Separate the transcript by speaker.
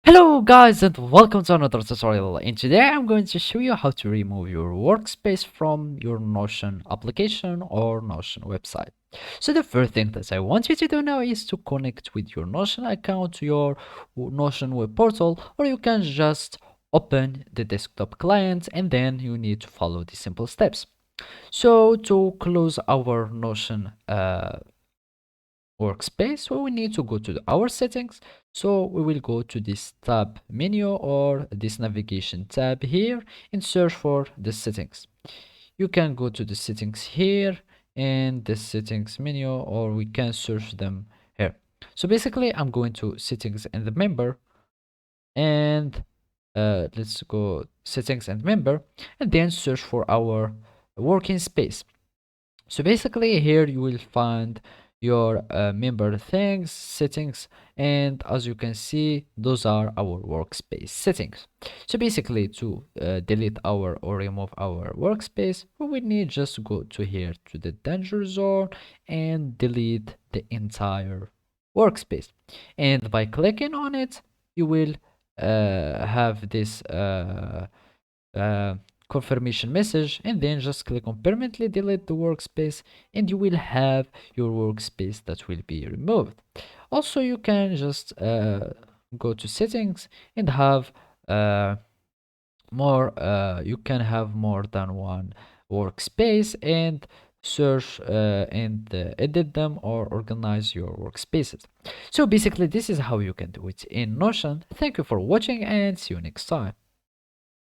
Speaker 1: Hello guys and welcome to another tutorial, and today I'm going to show you how to remove your workspace from your Notion application or Notion website. So the first thing that I want you to do now is to connect with your Notion account to your Notion web portal, or you can just open the desktop client and then you need to follow the simple steps. So to close our Notion workspace, so we need to go to our settings. So we will go to this tab menu or this navigation tab here and search for the settings. You can go to the settings here and the settings menu, or we can search them here. So basically I'm going to settings and the member, and let's go settings and member, and then search for our working space. So basically here you will find your member things, settings, and as you can see, those are our workspace settings. So basically to delete our or remove our workspace, we will need just go to here to the danger zone and delete the entire workspace. And by clicking on it, you will have this uh, confirmation message, and then just click on permanently delete the workspace and you will have your workspace that will be removed. Also, you can just go to settings and have you can have more than one workspace and search and edit them or organize your workspaces. So basically this is how you can do it in Notion. Thank you for watching and see you next time.